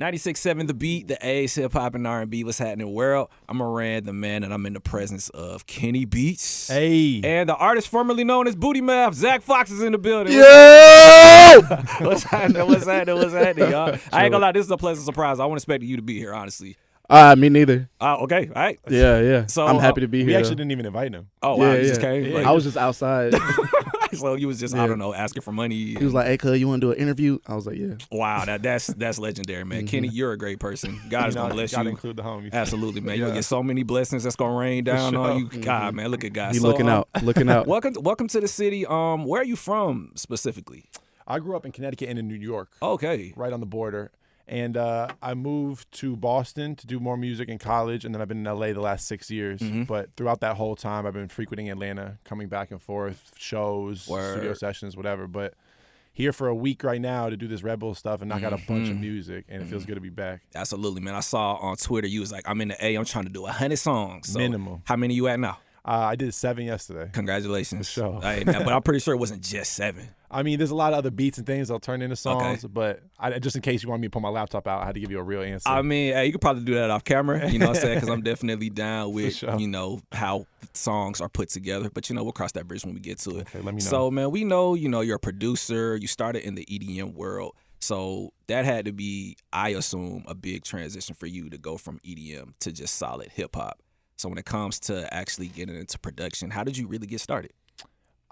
96.7 The Beat, the A's, hip hop and R&B. What's happening, world? I'm Moran, the man, and I'm in the presence of Kenny Beats. Hey. And the artist formerly known as Booty Math, Zack Fox, is in the building. Yo! What's happening, y'all? I ain't gonna lie, this is a pleasant surprise. I wasn't expecting you to be here, honestly. Me neither. Okay, all right. Yeah. So, I'm happy to be here. We actually didn't even invite him. Oh, wow, Yeah, you just yeah. came? Yeah. I was just outside. So you was just, I don't know, asking for money. He was like, "Hey, cuz, you want to do an interview?" I was like, "Yeah." Wow, that's legendary, man. Kenny, you're a great person. God is gonna bless Gotta you. include the homies. Absolutely, man. You'll get so many blessings that's gonna rain down on you. God, man, look at God. He looking out. Welcome to the city. Where are you from specifically? I grew up in Connecticut and in New York, Okay. right on the border. And I moved to Boston to do more music in college, and then I've been in L.A. the last 6 years. But throughout that whole time, I've been frequenting Atlanta, coming back and forth, shows, studio sessions, whatever. But here for a week right now to do this Red Bull stuff and knock out a bunch of music, and it feels good to be back. Absolutely, man. I saw on Twitter you was like, I'm in the A. I'm trying to do 100 songs. So Minimum. How many you at now? I did 7 yesterday. Congratulations. For sure. Hey, man, but I'm pretty sure it wasn't just 7. I mean, there's a lot of other beats and things that'll turn into songs, but just in case you want me to pull my laptop out, I had to give you a real answer. I mean, hey, you could probably do that off camera, you know what I'm saying? Because I'm definitely down with, sure. you know, how songs are put together. But, you know, we'll cross that bridge when we get to it. Okay, let me know. So, man, we know, you know, you're a producer. You started in the EDM world. So that had to be, I assume, a big transition for you to go from EDM to just solid hip-hop. So when it comes to actually getting into production, how did you really get started?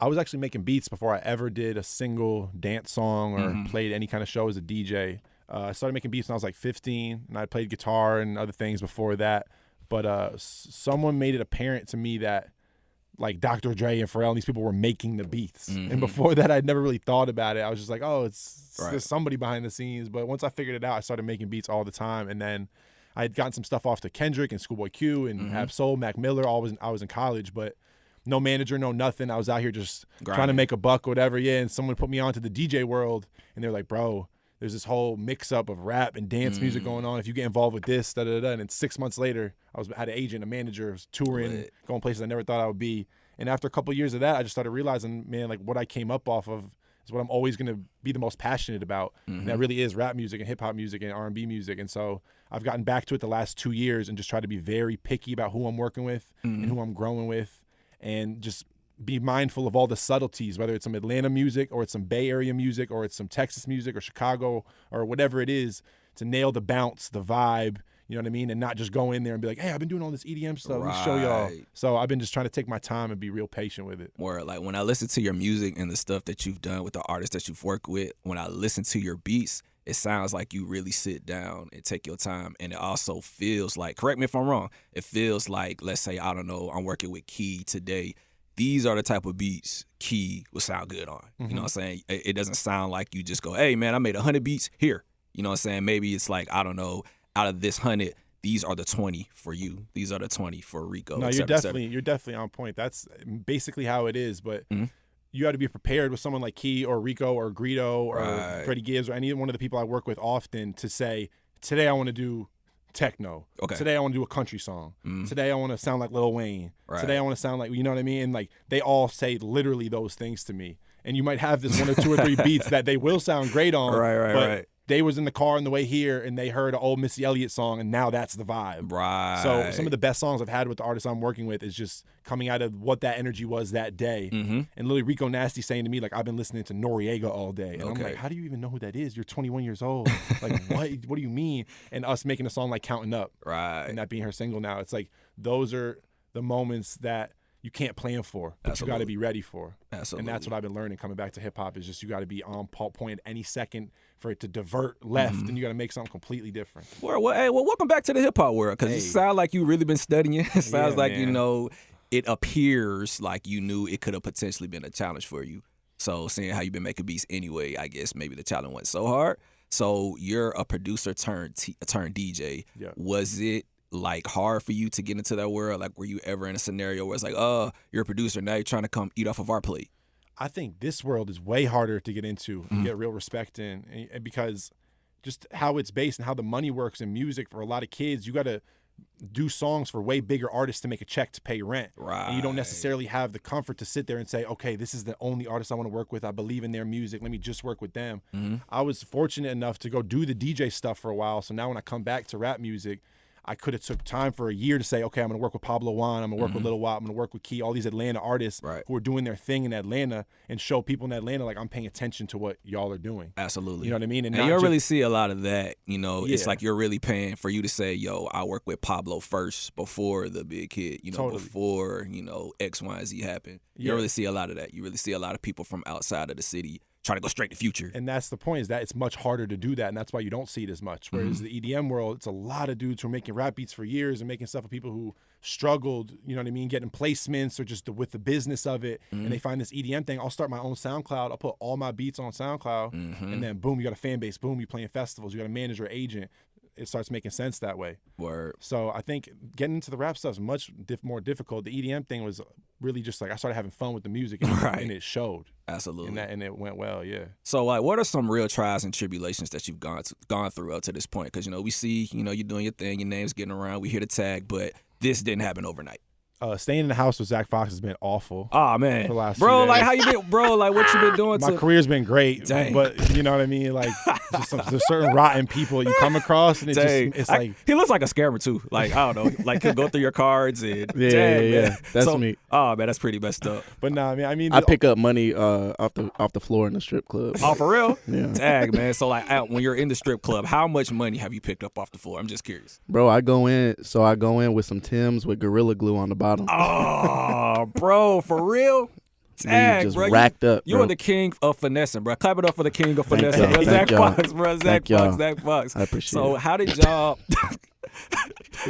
I was actually making beats before I ever did a single dance song or played any kind of show as a DJ. I started making beats when I was like 15, and I played guitar and other things before that. But someone made it apparent to me that like Dr. Dre and Pharrell and these people were making the beats. And before that, I'd never really thought about it. I was just like, oh, there's somebody behind the scenes. But once I figured it out, I started making beats all the time. And then I had gotten some stuff off to Kendrick and Schoolboy Q and Ab-Soul, Mac Miller. I was in college, but no manager, no nothing. I was out here just trying to make a buck or whatever. Yeah, and someone put me onto the DJ world, and they're like, bro, there's this whole mix-up of rap and dance music going on. If you get involved with this, da-da-da. And then 6 months later, had an agent, a manager, was touring, going places I never thought I would be. And after a couple of years of that, I just started realizing, man, like what I came up off of is what I'm always going to be the most passionate about. And that really is rap music and hip-hop music and R&B music. And so I've gotten back to it the last 2 years and just tried to be very picky about who I'm working with and who I'm growing with. And just be mindful of all the subtleties, whether it's some Atlanta music or it's some Bay Area music or it's some Texas music or Chicago or whatever it is, to nail the bounce, the vibe, you know what I mean? And not just go in there and be like, hey, I've been doing all this EDM stuff. Let me show y'all. So I've been just trying to take my time and be real patient with it. Or like when I listen to your music and the stuff that you've done with the artists that you've worked with, when I listen to your beats, it sounds like you really sit down and take your time. And it also feels like, correct me if I'm wrong, it feels like, let's say, I don't know, I'm working with Key today. These are the type of beats Key will sound good on. You know what I'm saying? It doesn't sound like you just go, hey, man, I made 100 beats here. You know what I'm saying? Maybe it's like, I don't know, out of this 100, these are the 20 for you. These are the 20 for Rico. No, you're definitely on point. That's basically how it is. But you got to be prepared with someone like Key or Rico or Greedo or Freddie Gibbs or any one of the people I work with often to say, today I want to do techno. Okay. Today I want to do a country song. Today I want to sound like Lil Wayne. Today I want to sound like, you know what I mean? And like they all say literally those things to me. And you might have this 1 or 2 or 3 beats that they will sound great on. But they was in the car on the way here and they heard an old Missy Elliott song and now that's the vibe. So some of the best songs I've had with the artists I'm working with is just coming out of what that energy was that day. And literally Rico Nasty saying to me, like, I've been listening to Noriega all day. And I'm like, how do you even know who that is? You're 21 years old. Like, what do you mean? And us making a song like Counting Up. And that being her single now. It's like, those are the moments that you can't plan for, but you got to be ready for. And that's what I've been learning coming back to hip hop is just you got to be on point any second for it to divert left, and you got to make something completely different. Well, welcome back to the hip hop world because it sounds like you really been studying. It sounds like, man, you know, it appears like you knew it could have potentially been a challenge for you. So seeing how you've been making beats anyway, I guess maybe the challenge wasn't so hard. So you're a producer turned DJ. Was it like hard for you to get into that world? Like, were you ever in a scenario where it's like, oh, you're a producer, now you're trying to come eat off of our plate? I think this world is way harder to get into and get real respect in, and because just how it's based and how the money works in music for a lot of kids, you got to do songs for way bigger artists to make a check to pay rent. Right. And you don't necessarily have the comfort to sit there and say, okay, this is the only artist I want to work with. I believe in their music. Let me just work with them. I was fortunate enough to go do the DJ stuff for a while. So now when I come back to rap music, I could have took time for a year to say, okay, I'm going to work with Pablo Juan, I'm going to work with Lil Wop, I'm going to work with Key, all these Atlanta artists who are doing their thing in Atlanta, and show people in Atlanta like I'm paying attention to what y'all are doing. Absolutely. You know what I mean? And you don't really see a lot of that. You know, it's Yeah. like you're really paying for you to say, yo, I work with Pablo first before the big hit, you know, Totally. before, you know, X, Y, and Z happened. You don't really see a lot of that. You really see a lot of people from outside of the city trying to go straight to Future. And that's the point, is that it's much harder to do that, and that's why you don't see it as much. Whereas the EDM world, it's a lot of dudes who are making rap beats for years and making stuff with people who struggled, you know what I mean, getting placements or just with the business of it. And they find this EDM thing. I'll start my own SoundCloud. I'll put all my beats on SoundCloud, and then boom, you got a fan base. Boom, you're playing festivals. You got a manager, agent. It starts making sense that way. Word. So I think getting into the rap stuff is much more difficult. The EDM thing was really just like I started having fun with the music, and it showed. Absolutely. And it went well, yeah. So, like, what are some real trials and tribulations that you've gone through up to this point? Because, you know, we see, you know, you're doing your thing, your name's getting around, we hear the tag, but this didn't happen overnight. Staying in the house with Zack Fox has been awful. Oh, man. For the last bro, few like, days. how you been, bro? Like, what you been doing My career's been great, Dang. but you know what I mean? Like, just there's certain rotten people you come across, and it's like... He looks like a scammer, too. Like, I don't know. Like, he'll go through your cards and... Yeah, dang, yeah. man. That's me. Oh, man, that's pretty messed up. But no, I mean... I pick up money off the floor in the strip club. Oh, for real? Yeah. Dang, man. So, like, when you're in the strip club, how much money have you picked up off the floor? I'm just curious. Bro, I go in with some Timbs with Gorilla Glue on the bottom. Oh, bro, for real? Dang, just bro. racked up, You bro. are the king of finessing, bro. Clap it up for the king of Thank finessing, y'all. bro. Thank Zach y'all. Fox, bro. Zach Thank Fox, y'all. Zach Fox. I appreciate So it. how did y'all,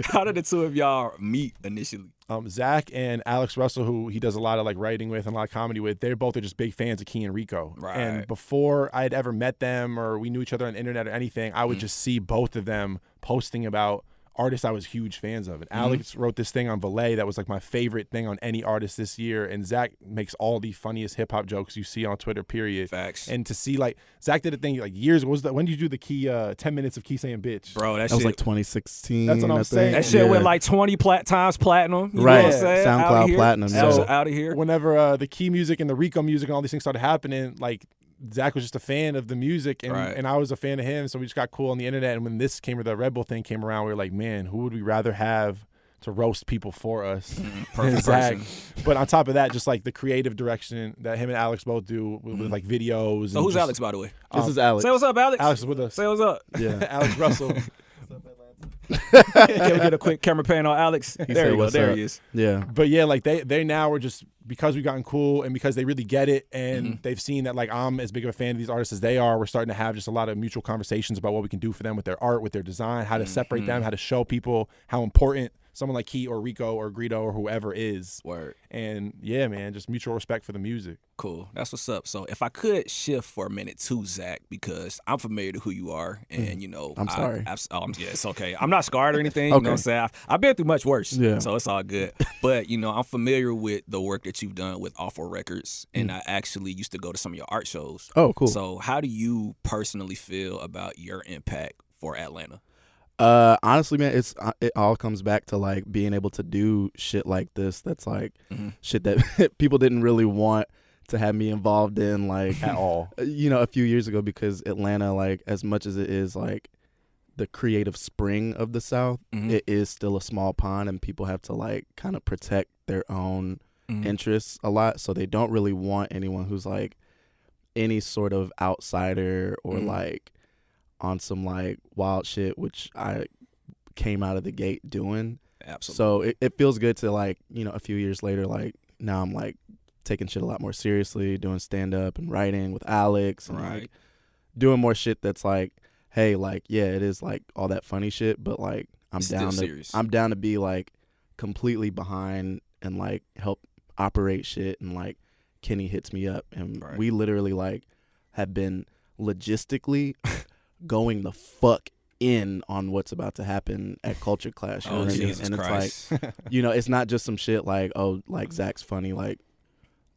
how did the two of y'all meet initially? Zach and Alex Russell, who he does a lot of like writing with and a lot of comedy with, they both are just big fans of Key and Rico. Right. And before I had ever met them or we knew each other on the internet or anything, I would just see both of them posting about artists I was huge fans of. And Alex wrote this thing on Valet that was like my favorite thing on any artist this year. And Zach makes all the funniest hip hop jokes you see on Twitter, period. Facts. And to see like Zach did a thing like years ago. When did you do the Key 10 minutes of Key saying bitch? Bro, that That shit. was like 2016. That's what I'm I saying. think. That shit went Yeah. like 20 times platinum. You Right. know what I'm saying? SoundCloud Outta here. platinum, yeah. Out of here. Whenever the Key music and the Rico music and all these things started happening, like Zach was just a fan of the music and I was a fan of him, so we just got cool on the internet. And when this came, or the Red Bull thing came around, we were like, man, who would we rather have to roast people for us than Perfect Zach? person. But on top of that, just like the creative direction that him and Alex both do with like videos. So and who's just- Alex, by the way? This is Alex. Say what's up, Alex. Alex is with us. Say what's up. Yeah. Alex Russell. Can we get a quick camera pan on Alex? He There said, you go. "What's There up?" he is. Yeah. But yeah, like they now are just, because we've gotten cool and because they really get it and they've seen that like I'm as big of a fan of these artists as they are, we're starting to have just a lot of mutual conversations about what we can do for them with their art, with their design, how to separate them, how to show people how important someone like Key or Rico or Greedo or whoever is. Word. And yeah, man, just mutual respect for the music. Cool. That's what's up. So if I could shift for a minute to Zach, because I'm familiar to who you are, and you know, I'm sorry. Yeah, it's okay. I'm not scarred or anything. You know what I'm Okay. saying? I've been through much worse. Yeah. So it's all good. But you know, I'm familiar with the work that you've done with Awful Records, and I actually used to go to some of your art shows. Oh, cool. So how do you personally feel about your impact for Atlanta? Honestly, man, it all comes back to like being able to do shit like this. That's like shit that people didn't really want to have me involved in, like At all. you know, a few years ago, because Atlanta, like as much as it is like the creative spring of the South, it is still a small pond, and people have to like kind of protect their own interests a lot. So they don't really want anyone who's like any sort of outsider or like on some like wild shit, which I came out of the gate doing. Absolutely. So it feels good to like, you know, a few years later, like now I'm like taking shit a lot more seriously, doing stand up and writing with Alex and like doing more shit that's like, hey, like, yeah, it is like all that funny shit, but like I'm Still serious. I'm down to be like completely behind and like help operate shit. And like Kenny hits me up and we literally like have been logistically going the fuck in on what's about to happen at Culture Clash. You know what I mean? Jesus And Christ. it's like, you know, it's not just some shit like, oh, like Zach's funny, like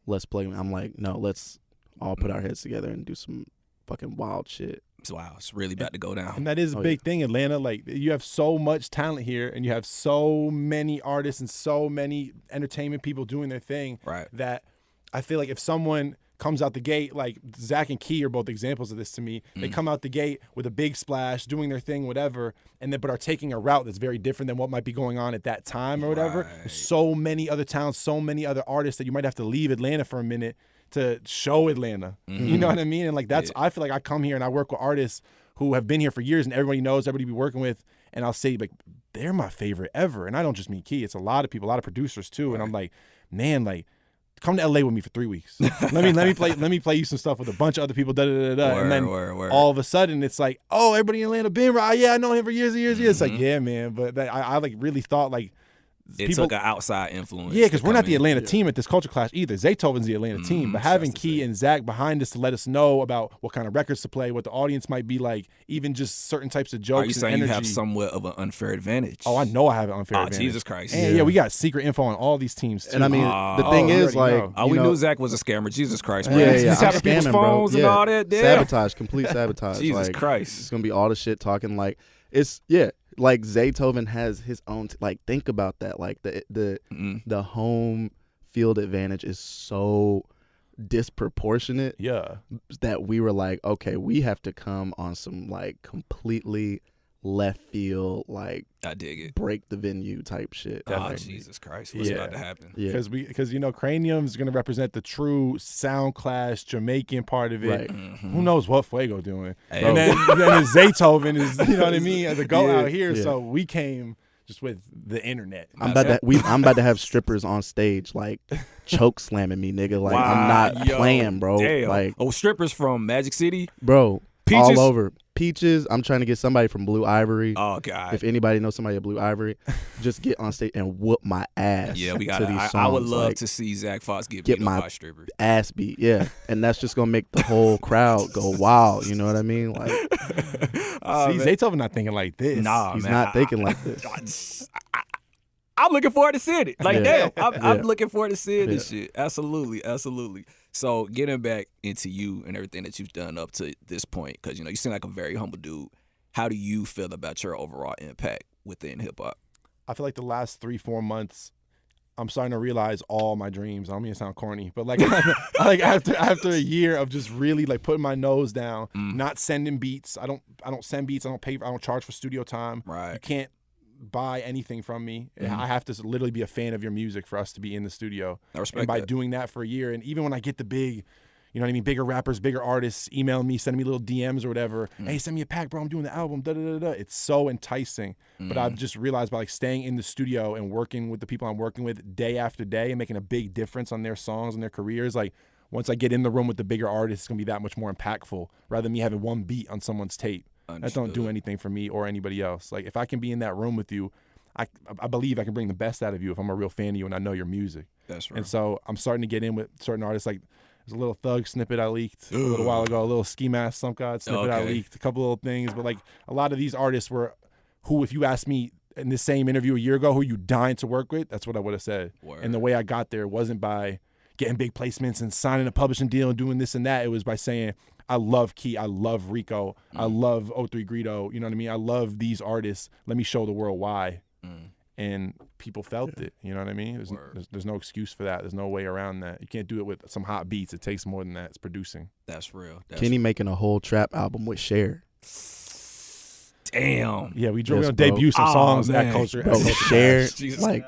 let's play. I'm like, no, let's all put our heads together and do some fucking wild shit. Wow, it's really about to go down. And that is a big thing, Atlanta. Like, you have so much talent here, and you have so many artists and so many entertainment people doing their thing. Right. That I feel like if someone comes out the gate, like Zack and Key are both examples of this to me. They come out the gate with a big splash, doing their thing, whatever, and then but are taking a route that's very different than what might be going on at that time or whatever. Right. There's so many other towns, so many other artists that you might have to leave Atlanta for a minute to show Atlanta. You know what I mean? And like that's I feel like I come here and I work with artists who have been here for years and everybody knows, everybody be working with, and I'll say like they're my favorite ever. And I don't just mean Key, it's a lot of people, a lot of producers too. Right. And I'm like, man, like come to LA with me for 3 weeks. let me play you some stuff with a bunch of other people. And then all of a sudden it's like, oh, everybody in Atlanta been right. Yeah, I know him for years and years and years. It's like, yeah, man. But I like really thought like it took an outside influence. Yeah, because we're not the Atlanta team at this Culture Clash either. Zaytoven's the Atlanta team. But having Key and Zack behind us to let us know about what kind of records to play, what the audience might be like, even just certain types of jokes. Are you saying energy. You have somewhat of an unfair advantage? Oh, I know I have an unfair advantage. Jesus Christ. And yeah, we got secret info on all these teams too. And I mean, the thing is, like, we knew Zack was a scammer. Jesus Christ, bro. He's tapping people's phones and all that. Sabotage, complete sabotage. Jesus like, Christ. It's gonna be all the shit talking like it's like Zaytoven has his own like think about that, like the home field advantage is so disproportionate that we were like, okay, we have to come on some like completely left field, like I dig it, break the venue type shit. Oh, Jesus Christ, what's about to happen? Because you know Cranium is going to represent the true sound clash Jamaican part of it. Right. Who knows what Fuego doing? Hey, and then Zaytoven is, you know what I mean, as a go out here. So we came just with the internet. I'm about to have strippers on stage like choke slamming me, nigga. Like I'm not playing, bro. Damn. Like strippers from Magic City, bro. Peaches? All over. Peaches. I'm trying to get somebody from Blue Ivory. Oh God! If anybody knows somebody at Blue Ivory, just get on stage and whoop my ass. Yeah, we got. I would love to see Zack Fox get beat my by strippers. Ass beat. Yeah, and that's just gonna make the whole crowd go wild. You know what I mean? Like, Zaytoven not thinking like this. Nah, he's not thinking like this. I'm looking forward to seeing it. Like, damn, I'm looking forward to seeing this shit. Absolutely, absolutely. So getting back into you and everything that you've done up to this point, because, you know, you seem like a very humble dude. How do you feel about your overall impact within hip-hop? I feel like the last 3-4 months, I'm starting to realize all my dreams. I don't mean to sound corny, but like, like after a year of just really like putting my nose down, not sending beats. I don't send beats. I don't charge for studio time. Right. You can't buy anything from me. I have to literally be a fan of your music for us to be in the studio. I respect and by that. doing that for a year, and even when I get the big, you know what I mean, bigger rappers, bigger artists emailing me, sending me little DMs or whatever, hey, send me a pack, bro, I'm doing the album, da-da-da-da. It's so enticing. But I've just realized by like staying in the studio and working with the people I'm working with day after day and making a big difference on their songs and their careers, like once I get in the room with the bigger artists, it's going to be that much more impactful rather than me having one beat on someone's tape. Understood. That don't do anything for me or anybody else. Like if I can be in that room with you, I believe I can bring the best out of you if I'm a real fan of you and I know your music. That's right. And so I'm starting to get in with certain artists. Like there's a little Thug snippet I leaked a little while ago, a little Ski Mask Some God snippet I leaked, a couple little things. But like a lot of these artists were who, if you asked me in the same interview a year ago, who you dying to work with, that's what I would have said. Word. And the way I got there wasn't by getting big placements and signing a publishing deal and doing this and that. It was by saying, I love Key, I love Rico, I love O3 Greedo, you know what I mean? I love these artists. Let me show the world why. And people felt it, you know what I mean? There's no excuse for that. There's no way around that. You can't do it with some hot beats. It takes more than that. It's producing. That's real. Kenny making a whole trap album with Cher. Damn. Yeah, we debut some songs at Culture. Bro, Cher, like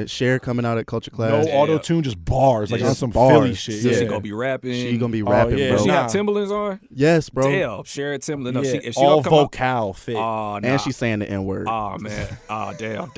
Cher coming out at Culture Clash. No auto tune, just bars, like on some bars. Philly shit. So she gonna be rapping. She gonna be rapping, bro. She got Timberlands on. Yes, bro. Damn, Cher Timberland. No, Yeah, if she all come vocal fit. Oh, nah. And she's saying the N-word. Oh man. Oh damn.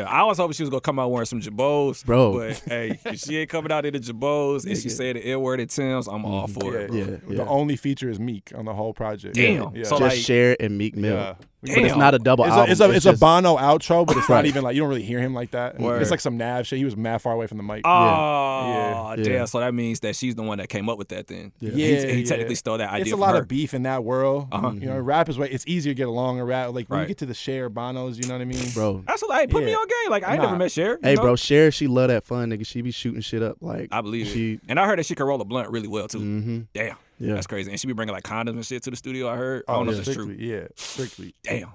I was hoping she was gonna come out wearing some Jabos, bro. But hey, if she ain't coming out in the Jabos and she said the N-word at Tim's, I'm all for it. Bro. Yeah. The only feature is Meek on the whole project. Damn. Yeah. So just like, Cher and Meek Mill. Yeah. But it's not a double album. It's a Bono outro, but it's not even like, you don't really hear him like that. Word. It's like some Nav shit. He was mad far away from the mic. Oh, Yeah. damn. So that means that she's the one that came up with that then. Yeah. He technically stole that idea It's a from lot her. of beef in that world. You know, rap is it's easier to get along in rap. Like when you get to the Cher, Bonos, you know what I mean? Bro. That's what I put me on game. Like I ain't never met Cher. Hey, know? bro, Cher, she love that fun, nigga. She be shooting shit up. Like I believe it. And I heard that she can roll a blunt really well too. Damn. Yeah. That's crazy. And she be bringing like condoms and shit to the studio, I heard. I don't know if it's true. Yeah, strictly. Damn.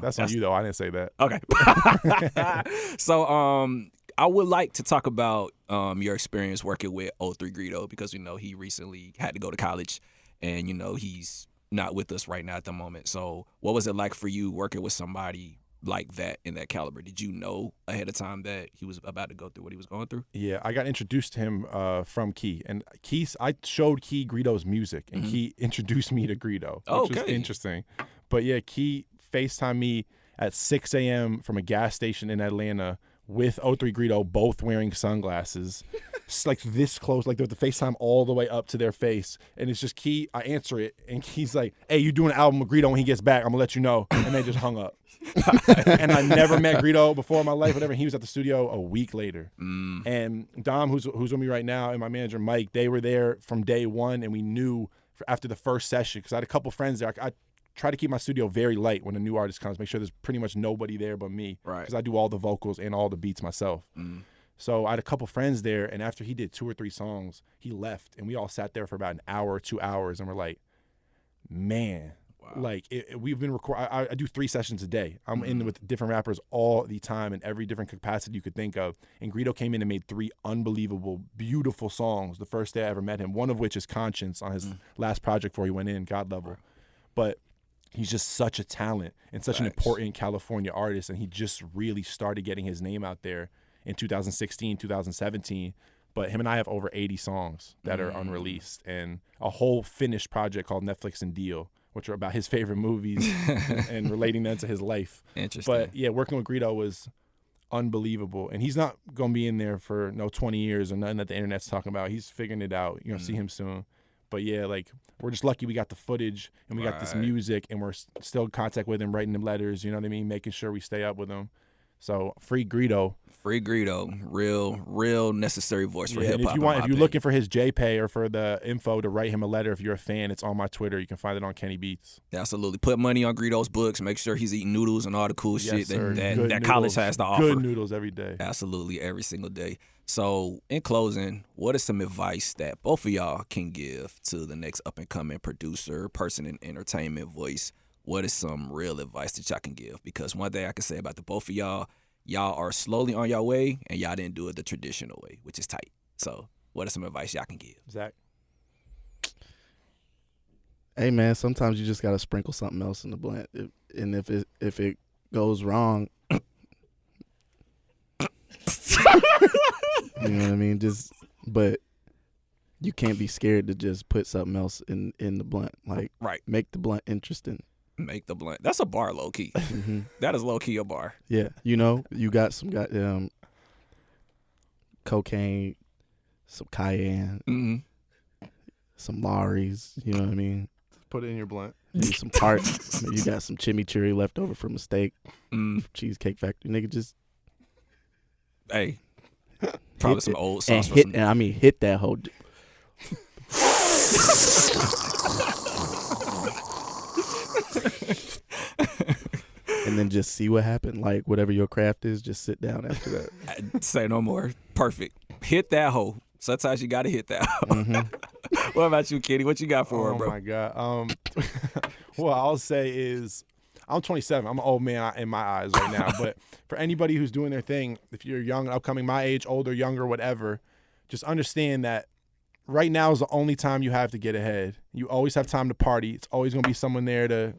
That's on you, though. I didn't say that. Okay. So I would like to talk about your experience working with O3 Greedo, because, he recently had to go to college and, he's not with us right now at the moment. So what was it like for you working with somebody like that in that caliber? Did you know ahead of time that he was about to go through what he was going through? Yeah, I got introduced to him from Key, and I showed Key Greedo's music, and Key introduced me to Greedo, which was interesting. But yeah, Key FaceTimed me at 6 a.m. from a gas station in Atlanta with O3 Greedo, both wearing sunglasses. It's like this close, like the FaceTime all the way up to their face. And it's just Key, I answer it, and he's like, hey, you doing an album with Greedo when he gets back? I'm going to let you know. And they just hung up. And I never met Greedo before in my life, whatever. He was at the studio a week later. And Dom, who's with me right now, and my manager Mike, they were there from day one, and we knew after the first session, because I had a couple friends there. I try to keep my studio very light when a new artist comes, make sure there's pretty much nobody there but me, because I do all the vocals and all the beats myself. So I had a couple friends there, and after he did 2 or 3 songs, he left, and we all sat there for about an hour or 2 hours, and we're like, man, like we've been recording. I do 3 sessions a day. I'm in with different rappers all the time in every different capacity you could think of. And Greedo came in and made 3 unbelievable, beautiful songs the first day I ever met him, one of which is Conscience on his last project before he went in, God Level. But he's just such a talent and such an important California artist, and he just really started getting his name out there in 2016, 2017. But him and I have over 80 songs that are unreleased, and a whole finished project called Netflix and Deal, which are about his favorite movies and relating them to his life. Interesting. But yeah, working with Greedo was unbelievable. And he's not going to be in there for 20 years or nothing that the internet's talking about. He's figuring it out. You're going to see him soon. But yeah, like, we're just lucky we got the footage and we got this music, and we're still in contact with him, writing him letters, you know what I mean? Making sure we stay up with him. So free Greedo. Free Greedo. Real necessary voice for hip hop. If you're looking for his JPay or for the info to write him a letter, if you're a fan, it's on my Twitter. You can find it on Kenny Beats. Absolutely. Put money on Greedo's books. Make sure he's eating noodles and all the cool shit that college has to offer. Good noodles every day. Absolutely, every single day. So, in closing, what is some advice that both of y'all can give to the next up-and-coming producer, person in entertainment, voice? What is some real advice that y'all can give? Because one thing I can say about the both of y'all are slowly on your way, and y'all didn't do it the traditional way, which is tight. So, what is some advice y'all can give? Zach? Hey, man, sometimes you just got to sprinkle something else in the blend. And if it goes wrong, you know what I mean? But you can't be scared to just put something else in the blunt. Like, make the blunt interesting. Make the blunt. That's a bar, low key. That is low key a bar. Yeah, you got some cocaine, some cayenne, some Lawry's. You know what I mean? Put it in your blunt. Maybe some tarts. Maybe you got some chimichurri left over from a steak, Cheesecake Factory. Nigga, just probably some old sauce. Hit that whole. And then just see what happened. Like, whatever your craft is, just sit down after that. Say no more. Perfect. Hit that hoe. Sometimes you got to hit that hoe. What about you, Kenny? What you got for her, bro? Oh, my God. What I'll say is, I'm 27. I'm an old man in my eyes right now. But for anybody who's doing their thing, if you're young, upcoming, my age, older, younger, whatever, just understand that right now is the only time you have to get ahead. You always have time to party. It's always going to be someone there to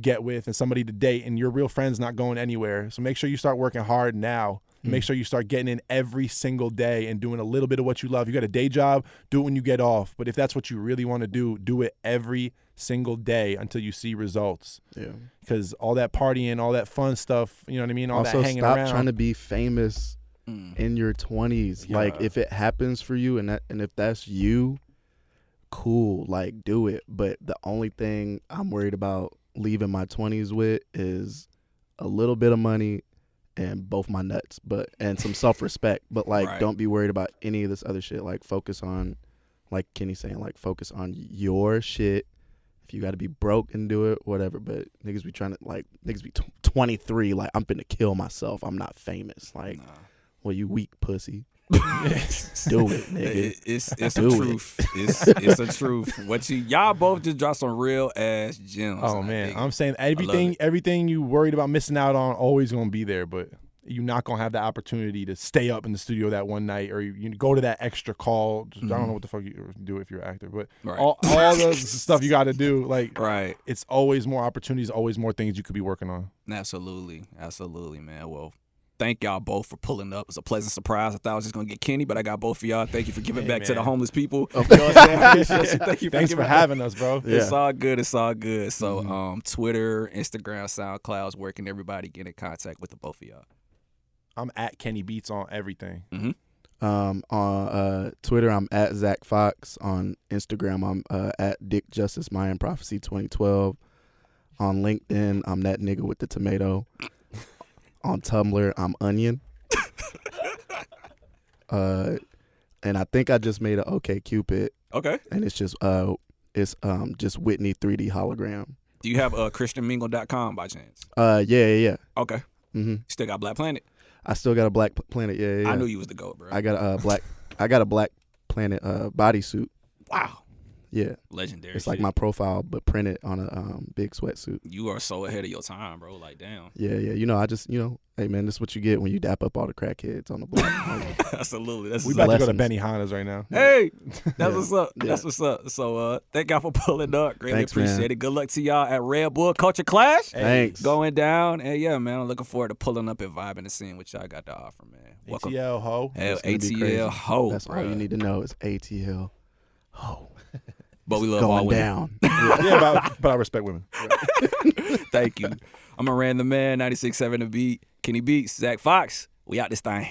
get with and somebody to date, and your real friend's not going anywhere. So make sure you start working hard now. Make sure you start getting in every single day and doing a little bit of what you love. You got a day job, do it when you get off. But if that's what you really want to do it every single day until you see results. Yeah. Because all that partying, all that fun stuff, you know what I mean? All that hanging around. Also, stop trying to be famous in your 20s. Yeah. Like, if it happens for you and if that's you, cool, like, do it. But the only thing I'm worried about leaving my 20s with is a little bit of money and both my nuts, and some self-respect. But like, don't be worried about any of this other shit. Like, focus on, like Kenny's saying, like, focus on your shit. If you got to be broke and do it, whatever. But niggas be trying to, like, niggas be 23, like, I'm finna kill myself. I'm not famous. Like, well, you weak pussy. Do it, nigga. It's a Do it. truth. It's a truth. Y'all both just dropped some real ass gems. Oh man, I'm saying everything you worried about missing out on always gonna be there, but you're not gonna have the opportunity to stay up in the studio that one night, or you go to that extra call. I don't know what the fuck you do if you're an actor, but all the stuff you got to do, like, right. It's always more opportunities, always more things you could be working on. Absolutely, man. Well, thank y'all both for pulling up. It was a pleasant surprise. I thought I was just gonna get Kenny, but I got both of y'all. Thank you for giving back to the homeless people. You know what I'm saying? Thanks for having us, bro. Yeah. It's all good. So, Twitter, Instagram, SoundCloud, where can everybody get in contact with the both of y'all? I'm at Kenny Beats on everything. On Twitter, I'm at Zack Fox. On Instagram, I'm at Dick Justice Mayan Prophecy 2012. On LinkedIn, I'm that nigga with the tomato. On Tumblr, I'm Onion. And I think I just made a OkCupid. Okay. And it's just Whitney 3D hologram. Do you have ChristianMingle.com by chance? Yeah. Okay. Still got Black Planet? I still got a Black Planet. Yeah. I knew you was the GOAT, bro. I got a Black Planet bodysuit. Wow. Yeah. Legendary. It's like my profile, but printed on a big sweatsuit. You are so ahead of your time, bro. Like, damn. Yeah. You know, hey, man, this is what you get when you dap up all the crackheads on the block. Absolutely. We about to go to Benny Hanna's right now. Hey, that's what's up. That's what's up. So, thank y'all for pulling up. Greatly appreciate it. Good luck to y'all at Red Bull Culture Clash. Thanks. Going down. And yeah, man, I'm looking forward to pulling up and vibing and seeing what y'all got to offer, man. Welcome. ATL Ho. Hell, ATL Ho. That's all you need to know is ATL Ho. But we love going all women. Down. But I respect women. Thank you. I'm Moran the Man, 96.7 The Beat. Kenny Beats, Zack Fox. We out this thing.